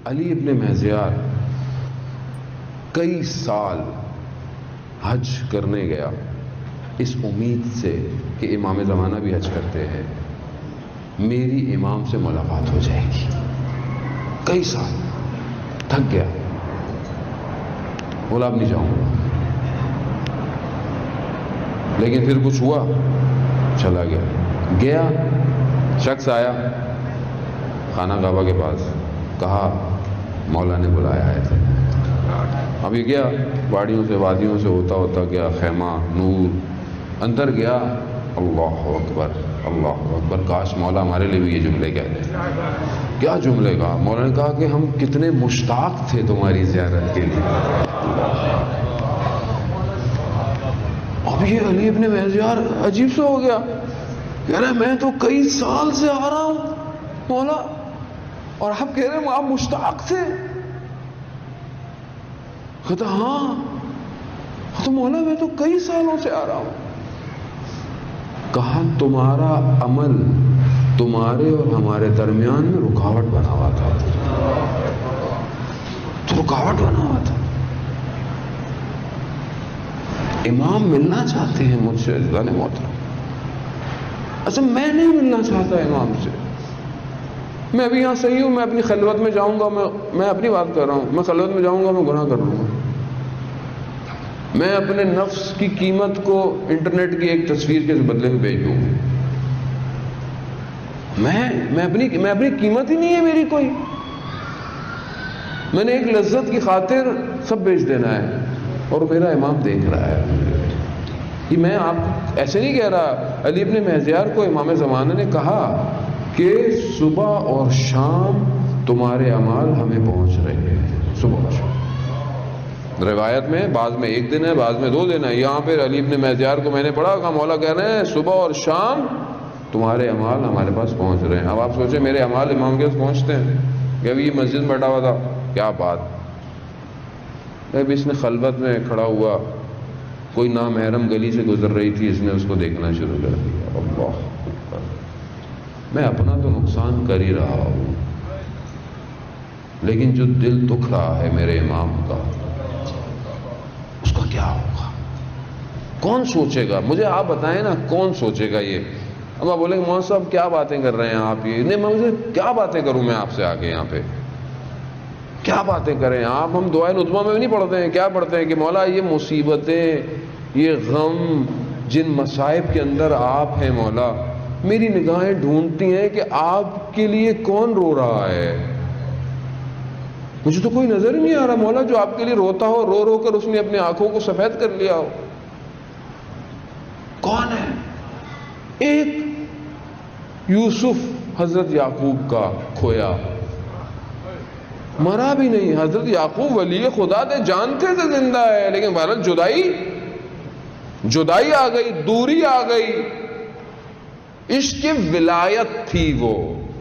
علی ابن مہزیار کئی سال حج کرنے گیا اس امید سے کہ امام زمانہ بھی حج کرتے ہیں، میری امام سے ملاقات ہو جائے گی۔ کئی سال تھک گیا، بولا اب نہیں جاؤں گا، لیکن پھر کچھ ہوا، چلا گیا۔ شخص آیا خانہ کعبہ کے پاس، کہا مولا نے بلایا ہے۔ اب یہ گیا، پہاڑیوں سے وادیوں سے ہوتا ہوتا گیا، خیمہ نور، اندر گیا، اللہ اکبر اللہ اکبر، کاش مولا ہمارے لیے بھی یہ جملے کہتے۔ کیا جملے کہا؟ مولا نے کہا کہ ہم کتنے مشتاق تھے تمہاری زیارت کے لیے۔ اب یہ علی ابن مہزیار عجیب سا ہو گیا، کہہ رہے میں تو کئی سال سے آ رہا ہوں مولا، اور آپ کہہ رہے ہیں آپ مشتاق تھے؟ کہتا ہاں تو مولا میں تو کئی سالوں سے آ رہا ہوں۔ کہا تمہارا عمل تمہارے اور ہمارے درمیان میں رکاوٹ بنا ہوا تھا، تو رکاوٹ بنا ہوا تھا۔ امام ملنا چاہتے ہیں مجھ سے عزیزان محترم، اچھا میں نہیں ملنا چاہتا امام سے، میں ابھی یہاں صحیح ہوں، میں اپنی خلوت میں جاؤں گا، میں اپنی بات کر رہا ہوں، میں خلوت میں جاؤں گا میں گناہ کر لوں گا، میں اپنے نفس کی قیمت کو انٹرنیٹ کی ایک تصویر کے بدلے میں بیچ دوں گا، میں اپنی قیمت ہی نہیں ہے میری کوئی، میں نے ایک لذت کی خاطر سب بیچ دینا ہے، اور میرا امام دیکھ رہا ہے۔ یہ میں آپ ایسے نہیں کہہ رہا، علی ابن مہزیار کو امام زمانہ نے کہا کہ صبح اور شام تمہارے اعمال ہمیں پہنچ رہے ہیں، صبح اور شام۔ روایت میں بعض میں 1 دن ہے، بعض میں 2 دن ہے، یہاں پہ علی ابن مہزیار کو میں نے پڑھا کہ مولا کہہ رہے ہیں صبح اور شام تمہارے اعمال ہمارے پاس پہنچ رہے ہیں۔ اب آپ سوچیں میرے اعمال امام کے پاس پہنچتے ہیں کہ ابھی یہ مسجد میں بیٹھا ہوا تھا، کیا بات، ابھی اس نے خلوت میں کھڑا ہوا، کوئی نامحرم گلی سے گزر رہی تھی، اس نے اس کو دیکھنا شروع کر دیا، اللہ اکبر، میں اپنا تو نقصان کر ہی رہا ہوں، لیکن جو دل دکھ رہا ہے میرے امام کا، اس کا کیا ہوگا؟ کون سوچے گا؟ مجھے آپ بتائیں نا، کون سوچے گا یہ؟ اب آپ بولیں گے مولانا صاحب کیا باتیں کر رہے ہیں آپ، یہ نہیں، میں مجھے کیا باتیں کروں میں آپ سے آگے یہاں پہ، کیا باتیں کریں آپ؟ ہم دعائے نظمہ میں بھی نہیں پڑھتے ہیں، کیا پڑھتے ہیں کہ مولا یہ مصیبتیں، یہ غم، جن مصائب کے اندر آپ ہیں مولا، میری نگاہیں ڈھونڈتی ہیں کہ آپ کے لیے کون رو رہا ہے، مجھے تو کوئی نظر ہی نہیں آ رہا مولا جو آپ کے لیے روتا ہو، رو رو کر اس نے اپنی آنکھوں کو سفید کر لیا ہو، کون ہے؟ ایک یوسف حضرت یعقوب کا کھویا، مرا بھی نہیں، حضرت یعقوب ولی خدا تھے، جانتے تھے زندہ ہے، لیکن بہرحال جدائی آ گئی، دوری آ گئی، عشق ولایت تھی وہ،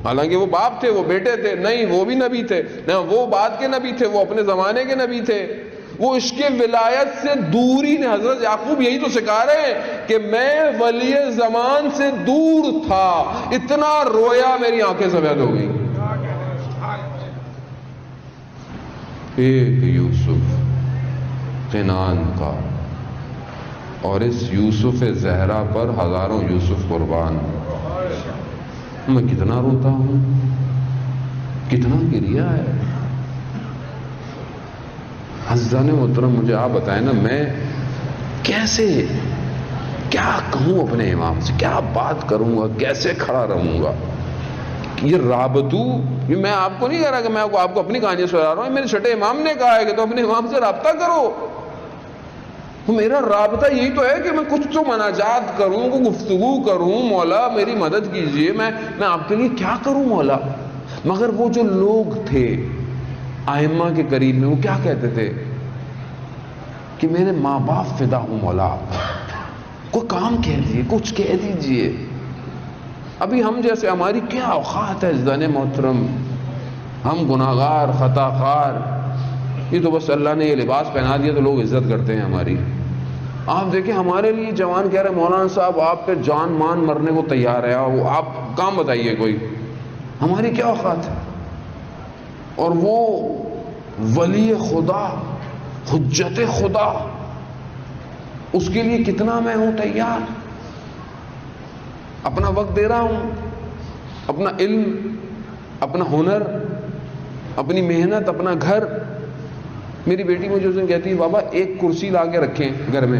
حالانکہ وہ باپ تھے، وہ بیٹے تھے، نہیں وہ بھی نبی تھے، نہ وہ بعد کے نبی تھے، وہ اپنے زمانے کے نبی تھے، وہ عشق ولایت سے دوری نے، حضرت یعقوب یہی تو سکھا رہے ہیں کہ میں ولی زمان سے دور تھا، اتنا رویا میری آنکھیں سفید ہو گئی۔ ایک یوسف کنعان کا، اور اس یوسف زہرا پر ہزاروں یوسف قربان، میں کتنا روتا ہوں، کتنا گریا ہے۔ عزیزان محترم مجھے آپ بتائیں نا، میں کیسے کیا کہوں اپنے امام سے، کیا بات کروں گا، کیسے کھڑا رہوں گا؟ یہ رابطو، یہ میں آپ کو نہیں کہہ رہا کہ میں آپ کو اپنی کہانیاں سنا رہا ہوں، میرے چھٹے امام نے کہا ہے کہ تو اپنے امام سے رابطہ کرو۔ میرا رابطہ یہی تو ہے کہ میں کچھ تو مناجات کروں، کوئی گفتگو کروں، مولا میری مدد کیجئے، میں آپ کے لیے کیا کروں مولا۔ مگر وہ جو لوگ تھے ائمہ کے قریب میں، وہ کیا کہتے تھے کہ میرے ماں باپ فدا ہوں مولا، کوئی کام کہہ دیجیے، کچھ کہہ دیجیے۔ ابھی ہم جیسے، ہماری کیا اوقات ہے عزیزان محترم، ہم گناہگار، خطا خار، یہ تو بس اللہ نے یہ لباس پہنا دیا تو لوگ عزت کرتے ہیں ہماری۔ آپ دیکھیں ہمارے لیے جوان کہہ رہے ہیں مولانا صاحب آپ پہ جان مان مرنے کو تیار ہے، آپ کام بتائیے کوئی، ہماری کیا اوقات ہے؟ اور وہ ولی خدا، حجت خدا، اس کے لیے کتنا میں ہوں تیار، اپنا وقت دے رہا ہوں، اپنا علم، اپنا ہنر، اپنی محنت، اپنا گھر. میری بیٹی مجھے اس دن کہتی ہے بابا ایک کرسی لا کے رکھیں گھر میں.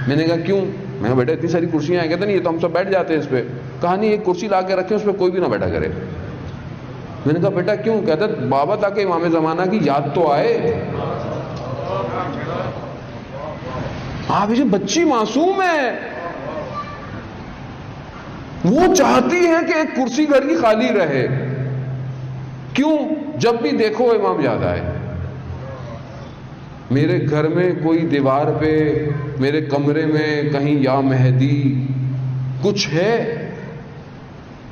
میں نے کہا کیوں؟ میں کہا بیٹا اتنی ساری کرسیاں ہیں. کہتے نہیں یہ تو ہم سب بیٹھ جاتے ہیں اس پہ. کہا نہیں ایک کرسی لا کے رکھیں اس پہ کوئی بھی نہ بیٹھا کرے. میں نے کہا بیٹا کیوں؟ کہتا بابا تاکہ امام زمانہ کی یاد تو آئے. آپ یہ بچی معصوم ہے، وہ چاہتی ہے کہ ایک کرسی گھر کی خالی رہے. کیوں؟ جب بھی دیکھو امام یاد آئے. میرے گھر میں کوئی دیوار پہ، میرے کمرے میں کہیں یا مہدی کچھ ہے؟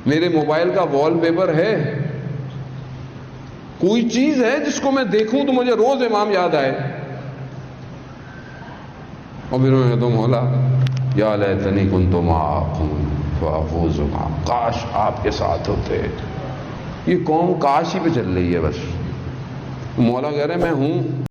میرے موبائل کا وال پیپر ہے؟ کوئی چیز ہے جس کو میں دیکھوں تو مجھے روز امام یاد آئے؟ اور پھر میں کہتا ہوں مولا یا لیتنی کنت معکم فافوز معکم، کاش آپ کے ساتھ ہوتے. یہ قوم کاش ہی پہ چل رہی ہے بس. مولا کہہ رہے میں ہوں